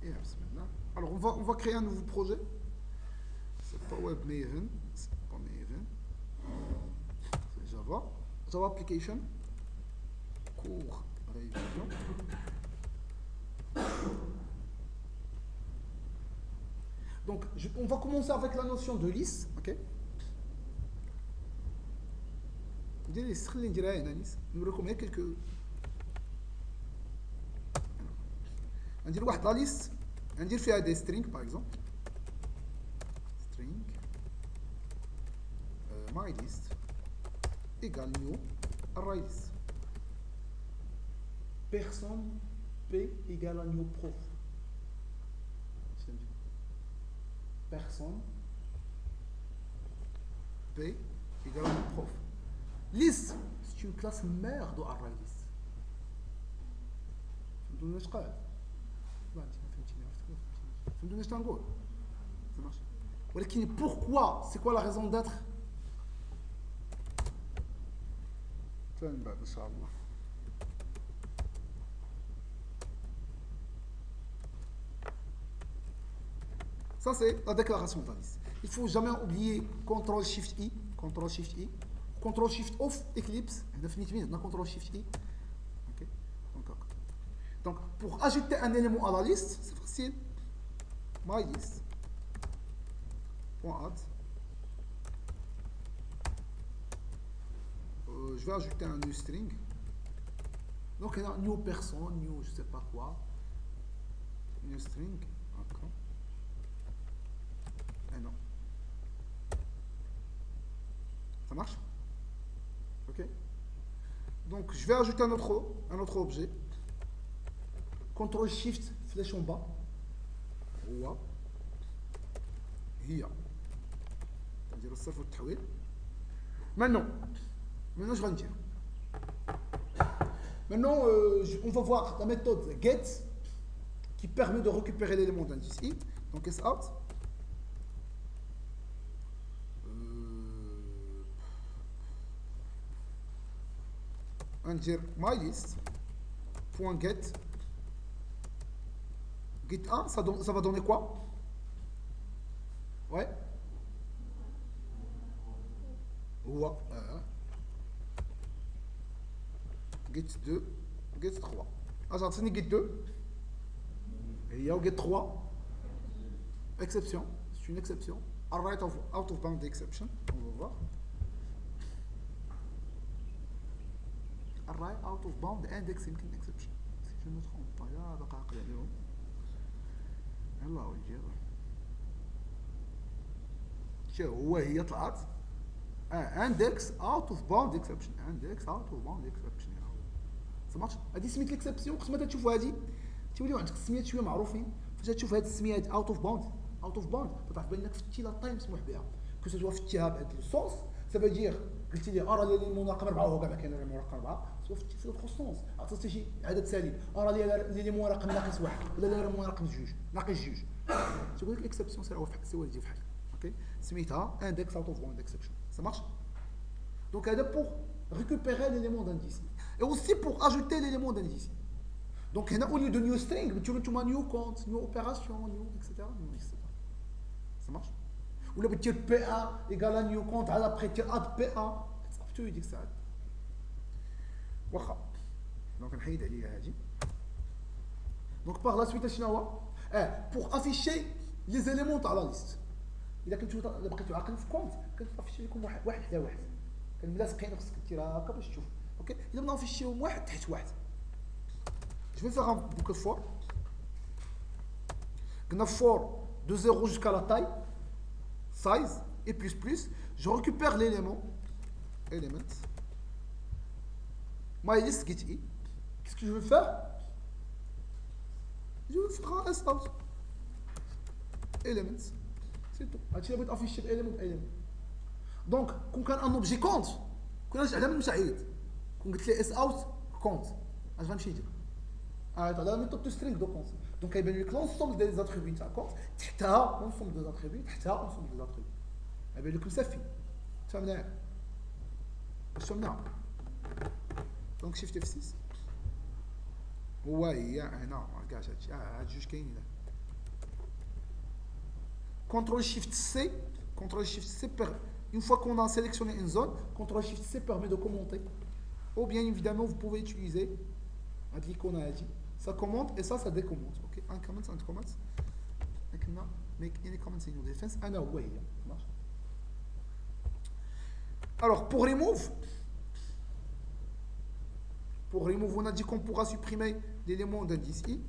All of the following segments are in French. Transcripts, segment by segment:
Et bismillah. Alors, on va créer un nouveau projet. C'est pas WebMaven. C'est pas Maven. C'est Java. Java Application. Cours révision. Donc, on va commencer avec la notion de liste. Ok. خلينا نديرها هنا نوريكم غير كلكو. ندير واحد لا ليست ندير فيها دي سترينغ باغ اكزومبل سترينغ ماي ليست ايكال نيو array list personne p égale à new prof personne p égale à new prof list c'est une classe mère de array list فهمتوا واش قال لا انت ما فهمتيني فهمتوا واش تنقول ça marche ولكن pourquoi c'est quoi la raison d'être من بعد ان شاء الله. Ça c'est la déclaration de la liste. Il faut jamais oublier CTRL SHIFT I, CTRL SHIFT I, CTRL SHIFT OFF Eclipse, on a fini de CTRL SHIFT I. OK. Donc pour ajouter un élément à la liste, c'est facile. My list. .add. Je vais ajouter un new string. Donc il y a new person, new je sais pas quoi. New string. D'accord. Et non. Ça marche? Ok. Donc je vais ajouter un autre objet. CTRL SHIFT flèche en bas. هو هي ندير الصرف والتحويل. Maintenant je vais dire. Maintenant, on va voir la méthode get qui permet de récupérer l'élément d'indice i. Donc sout. On va dire mylist.get. Get 1, ça va donner quoi? Ouais. Ouais. Get 2, get 3. Ah, j'ai enseigné get 2. Et il y a get 3. Exception. C'est une exception. Array out of bound exception. On va voir. Array out of bound indexing exception. Si je ne me trompe pas, là, دقائق اليوم. يلا ونجيب. شو هي طلعت؟ index out of bound exception. Index out of bound exception. سمعت هذه سميت ليكسبسيون قسما تشوفوا هذه توليو عندك السميات شويه معروفين فاش تشوف هذه السميه هذه اوت اوف باوند تعرف بان لك فتي لا تايم مسموح بها كو سوا فتيها بهذا الصوص سافا دير قلتي لي ارى لي المناقب 4 وهو كاع ما كاين المناقب 4 سوا فتي في لوطخ سونس عطيتي شي عدد سالب ارى لي المناقب ناقص 1 ولا لي المناقب 2 ناقص 2 تقول لك اكسبسيون سوا تجي بحال اوكي سميتها index out of bound exception ça marche donc هذا pour récupérer l'élément d'indice et aussi pour ajouter l'élément d'indice. Donc au lieu de new string, tu mets new compte, new opération, new etc. Ça marche? Ou là tu PA égale à new compte, après tu add PA. Tu dis que ça. واخا. Donc نحيد عليها هذه. Donc par la suite شنو هو؟ pour afficher les éléments تاع la liste. إذا كنتو بقيتو عاقلين في كونت كنفيشي لكم واحد حدا واحد. كنملاصقين خصك ديرها هكا باش تشوف. Ok, il a affiché au moins تحت واحد. Je vais faire un boucle for. For de 0 jusqu'à la taille, size et plus. Je récupère l'élément. Element. MyList get i. Qu'est-ce que je vais faire? Je vais faire un sout. Elements. C'est tout. Tu vas afficher l'élément. Donc, quand on a un objet compte, quand on a un مساعد. كون قلت لي اس اوت كونت اش غنمشي ندير هذا ميثود تو سترينغ دو كونت دونك كيبان لك لونسومبل دي زاتريبيوت تاع كونت تحتها لونسومبل دي زاتريبيوت تحتها لونسومبل دي زاتريبيوت يبان لك مسافي فهمنا واش فهمنا دونك شيفت اف 6 هو هي هنا ما كاعش هادشي هاد جوج كاينين CTRL-SHIFT-C. Une fois qu'on a sélectionné une zone, CTRL-SHIFT-C permet de commenter. Ou bien évidemment, vous pouvez utiliser l'icône à dit. Ça commente et ça décommente. Ok, un comment, un comment. Make any comments in your defense. Ouais, ça marche. Alors, pour remove, on a dit qu'on pourra supprimer l'élément d'indice i.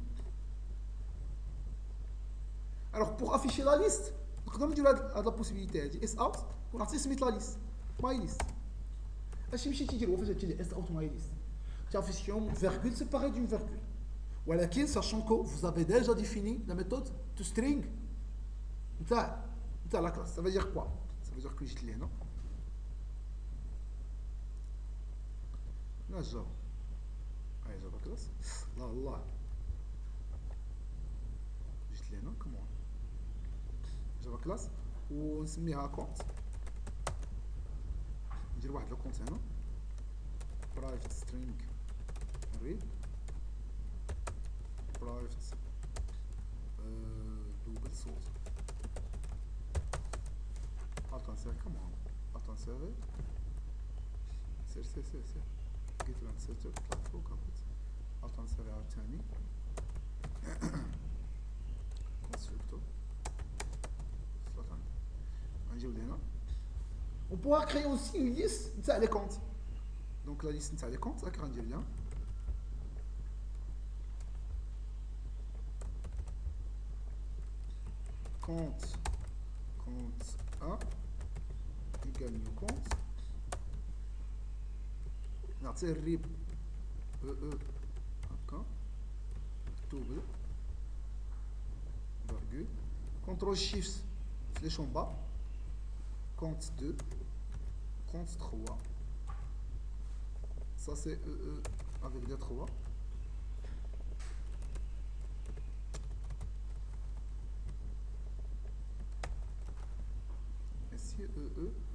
Alors, pour afficher la liste, on a la possibilité de S out, on a la liste, my list. اش يمشي تيدير هو فاش تجي اس اوت ماي ليست تافيسيون virgule séparée d'une virgule. ولكن sachant que vous avez déjà défini la méthode toString نتاع la classe. Ça veut dire quoi? Ça veut dire que جيت لهنا لا جافا هاي جافا كلاس لا الله جيت لهنا كمون جافا كلاس ونسميها كونت. ندير واحد لو كونت هنا برايفت سترينغ ريد برايفت دوبل سورس اتنسير كمان اتنسير سير قلت له نسيتو طلعت فوق هبط اتنسير عاوتاني كونستركتور نجيو لهنا. On pourra créer aussi une liste des comptes. Donc la liste des comptes, ça crée un lien. Compte 1 égale new compte. نعطيه الريب هكا double virgule contrôle shift flèche en bas compte 2 compte 3. Ça c'est avec des 3. Ici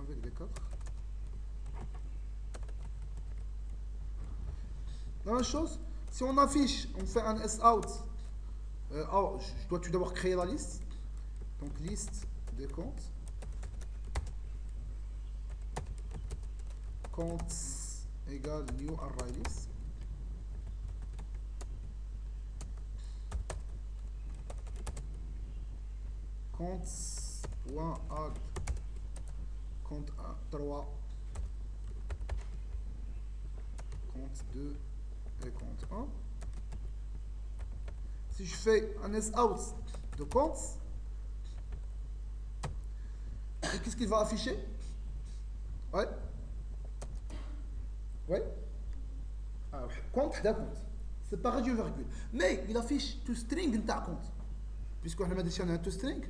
avec des 4. La même chose, si on affiche, on fait un S-out. Je dois tout d'abord créer la liste. Donc liste des comptes. Compte égale new array list. Compte.add compte 3 compte 2 et compte 1. Si je fais un S-out de compte, qu'est-ce qu'il va afficher? Ouais. Oui. Alors, compte compte. C'est pareil d'une virgule. Mais il affiche toString نتاع compte. Puisqu'on a additionné un toString,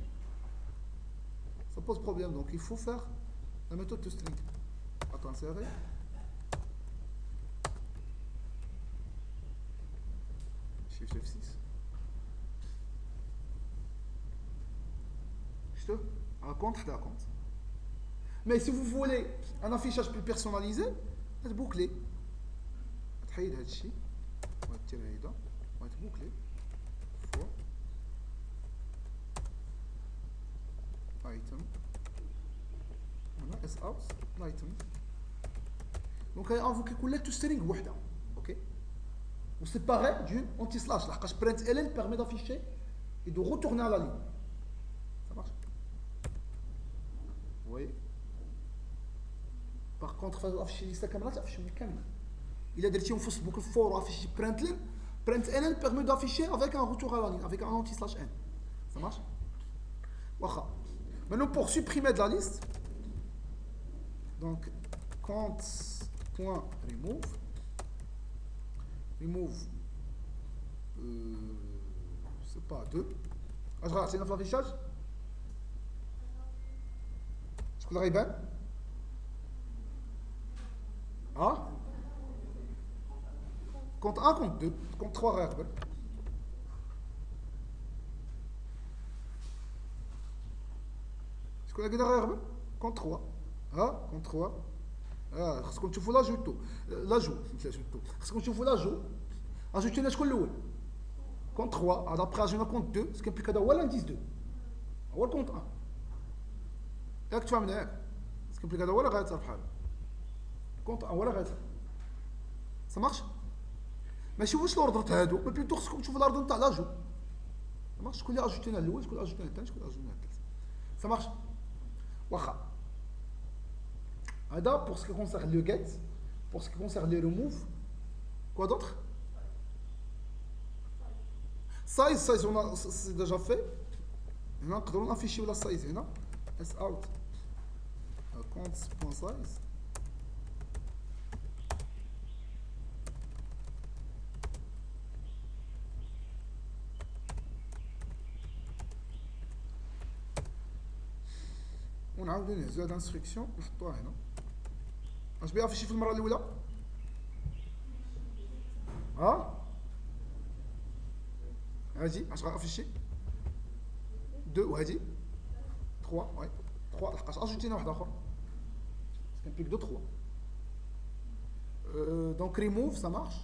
ça pose problème. Donc il faut faire la méthode toString. Attends, c'est vrai. Shift F6. Un compte compte. Mais si vous voulez un affichage plus personnalisé, تبوكلي تحيد هذا الشيء وتدير هيدا وتبوكلي فور ايتم هنا اس اوت الايتم. دونك افوكي كلها توسترينغ بوحدها اوكي وسيباري دون اونتي سلاش لحقاش برنت ال بيرمي دافيشي اي دو روتورني على لين ça marche. Oui. Par contre, afficher liste كامله تافيشهم كامله. الا درتيهم في وسط الفور وافيشي print ln permet d'afficher avec un retour à la ligne, avec un anti-slash n. Ça marche? Wacha. Maintenant, pour supprimer de la liste, donc compte.remove c'est pas 2. Je regarde, c'est notre affichage. Je peux le regarder. Ah, compte 1, compte 2, compte 3 réherbes. Est-ce qu'on a gagné réherbes? Compte 3. Ah, compte 3. Ah, est-ce qu'on trouve l'ajout? L'ajout. Est-ce qu'on trouve l'ajout? Ajouter les choses. Compte 3. Après, j'ai un compte 2. Ce qui implique d'avoir l'indice 2. Ou le compte 1. ياك تفهمنا ياك سكمبليك هذا ولا غير بحال كونت ولا غير سا مارش ماشي واش لوردر هادو مي بلوتو خصكم تشوفوا الارض نتاع لاجو سا مارش شكون اللي اجوتينا الاول شكون اللي اجوتينا الثاني شكون اللي اجوتينا الثالث سا مارش واخا هذا pour ce qui concerne le get pour ce qui concerne les remove quoi d'autre size on a c'est déjà fait هنا نقدروا نافيشيو لا سايز هنا اس اوت counts.size ونعاودو نهزو هاد الانستركسيون ونحطوها هنا اش بيافيشي في المره الاولى ها هادي اش غافيشي 2 وهادي 3 وي 3 لحقاش اجوتينا واحد اخر كنبيك دو 3 donc remove ça marche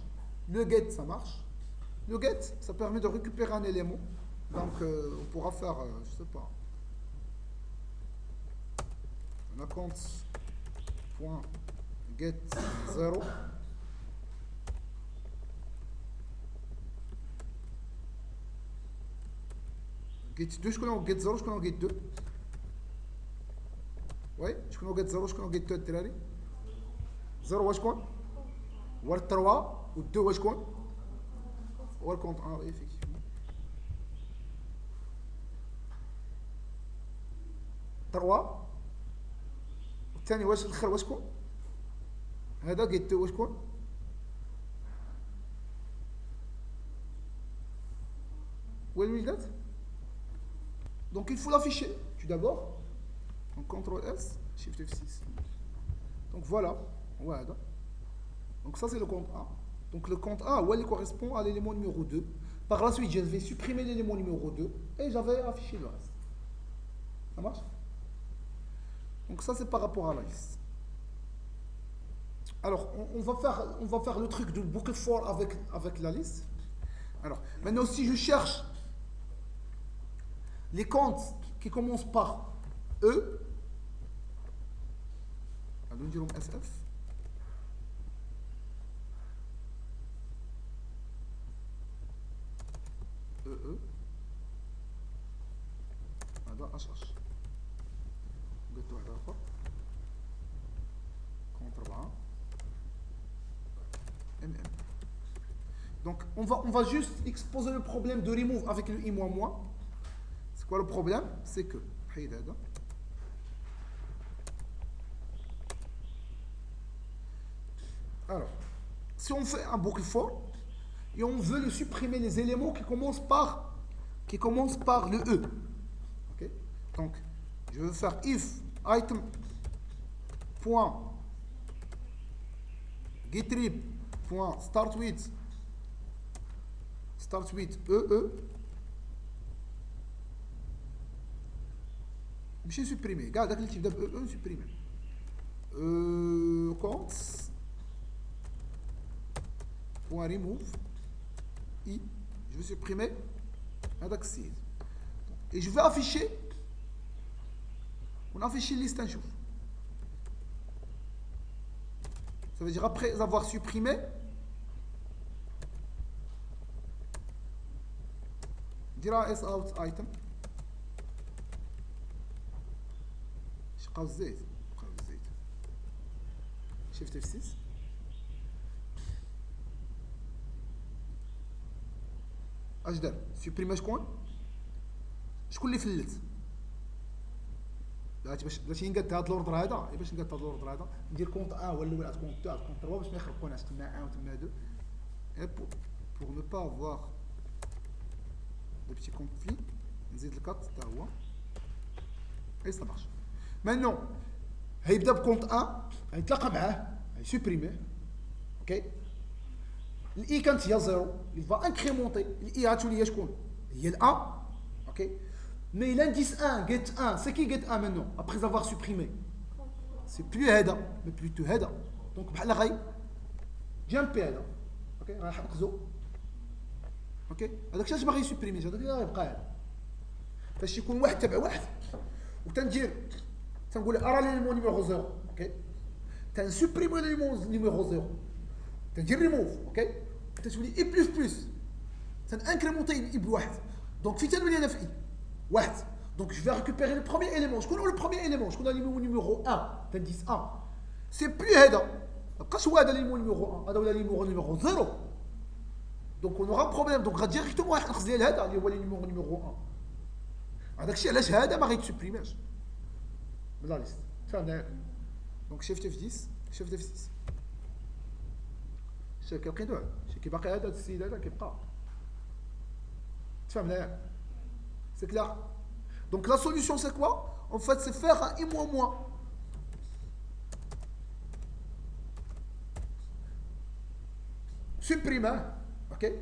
le get ça marche le get ça permet de récupérer un élément donc on pourra faire je sais pas on a compte point get 0 get 2 شكون هو get 0 شكون هو get 2 وي شكون هو get 0 شكون هو get 2 الدراري 0 هو شكون هو 3 و 2 هو شكون هو الكونت ار ايفيكتيفمون 3 والثاني واش الاخر واش شكون هذا get 2 واش شكون وين ولدات donc il faut l'afficher tout d'abord en CTRL S Shift F6 donc voilà voilà donc ça c'est le compte 1 donc le compte 1 ouais, il correspond à l'élément numéro 2 par la suite je vais supprimer l'élément numéro 2 et j'avais affiché le reste ça marche donc ça c'est par rapport à la liste alors on va faire le truc de boucle for avec la liste alors maintenant si je cherche les comptes qui commencent par E, nous dirons SF, هذا HH قلت واحد آخر كونت 4 MM donc on va juste exposer le problème de remove avec le I moins moins. C'est quoi le problème? C'est que alors si on fait un boucle for et on veut le supprimer les éléments qui commencent par le E okay? Donc je veux faire if item point getrib point start with EE ماشي سوبريمي كاع داك اللي تيبدا ب او سوبريمي كونت بوان ريموف اي جو سوبريمي هذاك السيد اي جو في افيشي ونافيشي الليست نشوف ça veut dire après avoir supprimé ديرها اس اوت ايتم بقاو الزيت شيفت F6 اش دار سوبريمي شكون اللي فلت باش نقاد هاد الاوردر هذا باش نقاد هاد الاوردر هذا ندير كونت 1 هو الاول كونت 2 كونت 3 باش ما يخربقوناش تما 1 وتما 2 et pour ne pas avoir de petits conflits نزيد الكات حتى هو اي ça marche maintenant هيبدا بكونت 1 غيتلاقى معاه غيسوبريميه اوكي الاي كانت هي 0 il va incrémenter الاي غتولي هي شكون هي ال1 اوكي mais l'indice 1 get 1 c'est qui get 1 maintenant après avoir supprimé c'est plus هذا mais plutôt هذا donc بحال غي جامبي هذا اوكي غنحرقزو اوكي هذاك الشيء باغي يسوبريمي هذاك اللي غيبقى هذا فاش يكون واحد تبع واحد وتندير تنقول ارى ليليمون نيميرو 0 اوكي تنسوبريمي ليليمون نيميرو 0 تندير ريموف اوكي تتولي اي بلس بلس تنانكريمونتي اي بواحد دونك في تنولي انا في اي واحد دونك جو في ريكوبيري لو بروميير اليمون شكون هو لو بروميير اليمون شكون هو ليليمون نيميرو 1 تنديس 1 سي بلو هذا مابقاش هو هذا ليليمون نيميرو 1 هذا ولا ليليمون نيميرو 0 دونك اون اورا بروبليم دونك غاديريكتومون راح نخص ديال هذا اللي هو ليليمون نيميرو 1 هذاك الشيء علاش هذا ما غيتسوبريماش من لا ليست فهمنا دونك شيفت في 10 شيفت في 6 شي كيبقى شي كيبقى هذا السيد هذا كيبقى فهمنا c'est clair donc la solution c'est quoi en fait c'est faire un i moins moins supprimer اوكي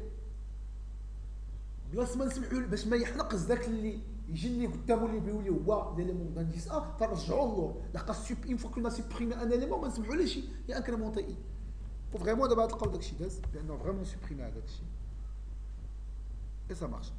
بلاص ما نسمحوا باش ما يحنقص ذاك اللي يجي اللي قدامه اللي بيولي هو ليليمون دانديس ترجعوا له لقى سوب اون فوا كنا سوبريمي ان اليمون ما نسمحوا لهش يانكريمونتي اي وفريمون دابا تلقاو داكشي داز لانه فريمون سوبريمي هذاك الشيء اي سا مارش